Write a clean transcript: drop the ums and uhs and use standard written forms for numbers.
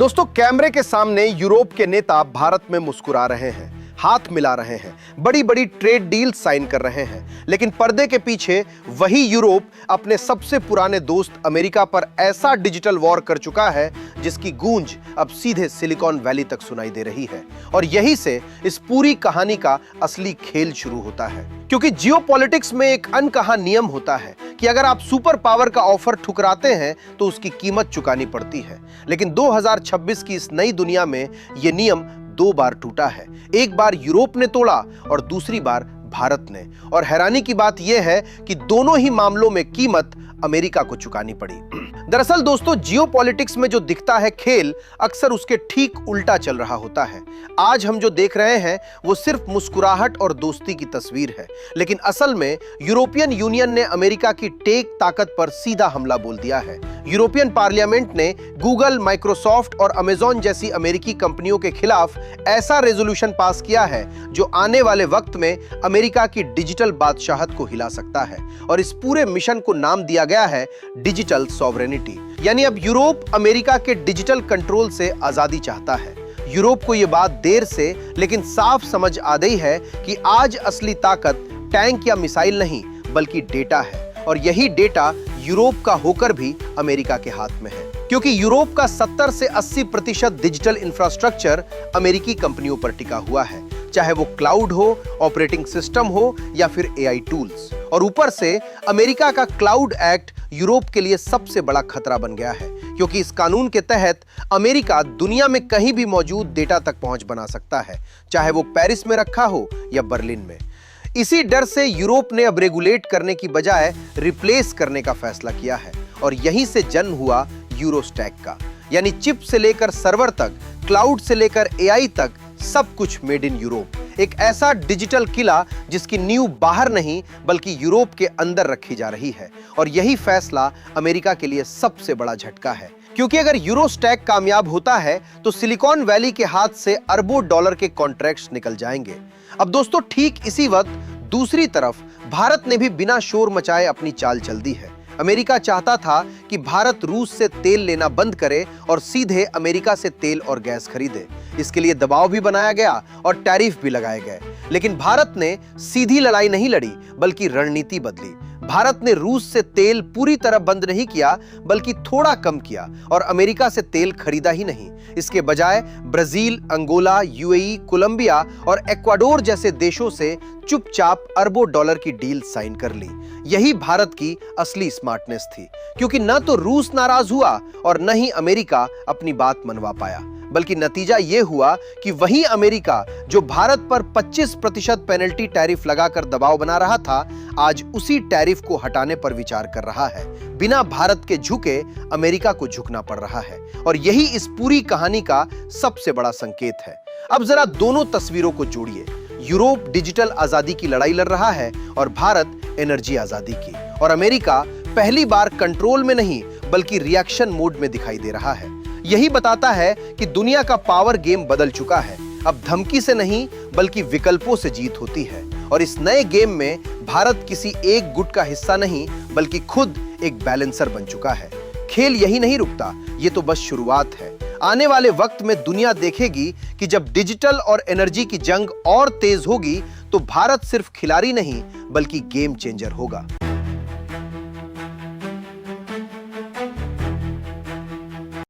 दोस्तों, कैमरे के सामने यूरोप के नेता भारत में मुस्कुरा रहे हैं, हाथ मिला रहे हैं, बड़ी बड़ी ट्रेड डील साइन कर रहे हैं, लेकिन पर्दे के पीछे वही यूरोप अपने सबसे पुराने दोस्त अमेरिका पर ऐसा डिजिटल वॉर कर चुका है जिसकी गूंज अब सीधे सिलिकॉन वैली तक सुनाई दे रही है। और यहीं से इस पूरी कहानी का असली खेल शुरू होता है, क्योंकि जियोपॉलिटिक्स में एक अनकहा नियम होता है कि अगर आप सुपर पावर का ऑफर ठुकराते हैं तो उसकी कीमत चुकानी पड़ती है। लेकिन 2026 की इस नई दुनिया में यह नियम दो बार टूटा है। एक बार यूरोप ने तोड़ा और दूसरी बार भारत ने। और हैरानी की बात यह है कि दोनों ही मामलों में कीमत अमेरिका को चुकानी पड़ी। दरअसल दोस्तों, जियोपॉलिटिक्स में जो दिखता है खेल अक्सर उसके ठीक उल्टा चल रहा होता है। आज हम जो देख रहे हैं वो सिर्फ मुस्कुराहट और दोस्ती की तस्वीर है, लेकिन असल में यूरोपियन यूनियन ने अमेरिका की टेक ताकत पर सीधा हमला बोल दिया है। यूरोपियन पार्लियामेंट ने गूगल, माइक्रोसॉफ्ट और अमेजॉन जैसी अमेरिकी कंपनियों के खिलाफ ऐसा रेजोल्यूशन पास किया है जो आने वाले वक्त में अमेरिका की डिजिटल बादशाहत को हिला सकता है। और इस पूरे मिशन को नाम दिया गया है डिजिटल सॉवरेनिटी। यानी अब यूरोप अमेरिका के डिजिटल कंट्रोल से आजादी चाहता है। यूरोप को यह बात देर से लेकिन साफ समझ आ गई है कि आज असली ताकत टैंक या मिसाइल नहीं बल्कि डेटा है। और यही डेटा यूरोप का होकर भी अमेरिका के हाथ में है, क्योंकि यूरोप का 70 से 80% डिजिटल इंफ्रास्ट्रक्चर अमेरिकी कंपनियों पर टिका हुआ है, चाहे वो क्लाउड हो, ऑपरेटिंग सिस्टम हो या फिर एआई टूल्स। और ऊपर से अमेरिका का क्लाउड एक्ट यूरोप के लिए सबसे बड़ा खतरा बन गया है, क्योंकि इस कानून के तहत अमेरिका दुनिया में कहीं भी मौजूद डेटा तक पहुंच बना सकता है, चाहे वो पेरिस में रखा हो या बर्लिन में। इसी डर से यूरोप ने अब रेगुलेट करने की बजाय रिप्लेस करने का फैसला किया है। और यहीं से जन्म हुआ यूरोस्टैक का, यानी चिप से लेकर सर्वर तक, क्लाउड से लेकर एआई तक, सब कुछ मेड इन यूरोप। एक ऐसा डिजिटल किला जिसकी नींव बाहर नहीं बल्कि यूरोप के अंदर रखी जा रही है। और यही फैसला अमेरिका के लिए सबसे बड़ा झटका है, क्योंकि अगर यूरोस्टैक कामयाब होता है तो सिलिकॉन वैली के हाथ से अरबों डॉलर के कॉन्ट्रैक्ट्स निकल जाएंगे। अब दोस्तों, ठीक इसी वक्त दूसरी तरफ भारत ने भी बिना शोर मचाए अपनी चाल चल दी है। अमेरिका चाहता था कि भारत रूस से तेल लेना बंद करे और सीधे अमेरिका से तेल और गैस खरीदे। इसके लिए दबाव भी बनाया गया और टैरिफ भी लगाए गए। लेकिन भारत ने सीधी लड़ाई नहीं लड़ी बल्कि रणनीति बदली। भारत ने रूस से तेल पूरी तरह बंद नहीं किया बल्कि थोड़ा कम किया और अमेरिका से तेल खरीदा ही नहीं। इसके बजाय ब्राजील, अंगोला, यूएई, कोलंबिया और इक्वाडोर जैसे देशों से चुपचाप अरबों डॉलर की डील साइन कर ली। यही भारत की असली स्मार्टनेस थी, क्योंकि न तो रूस नाराज हुआ और न ही अमेरिका अपनी बात मनवा पाया, बल्कि नतीजा यह हुआ कि वही अमेरिका जो भारत पर 25% पेनल्टी टैरिफ लगाकर दबाव बना रहा था, आज उसी टैरिफ को हटाने पर विचार कर रहा है। बिना भारत के झुके अमेरिका को झुकना पड़ रहा है। और यही इस पूरी कहानी का सबसे बड़ा संकेत है। अब जरा दोनों तस्वीरों को जोड़िए। यूरोप डिजिटल आजादी की लड़ाई लड़ रहा है और भारत एनर्जी आजादी की। और अमेरिका पहली बार कंट्रोल में नहीं बल्कि रिएक्शन मोड में दिखाई दे रहा है। यही बताता है कि दुनिया का पावर गेम बदल चुका है। अब धमकी से नहीं बल्कि विकल्पों से जीत होती है। और इस नए गेम में भारत किसी एक गुट का हिस्सा नहीं बल्कि खुद एक बैलेंसर बन चुका है। खेल यही नहीं रुकता, ये तो बस शुरुआत है। आने वाले वक्त में दुनिया देखेगी कि जब डिजिटल और एनर्जी की जंग और तेज होगी तो भारत सिर्फ खिलाड़ी नहीं बल्कि गेम चेंजर होगा।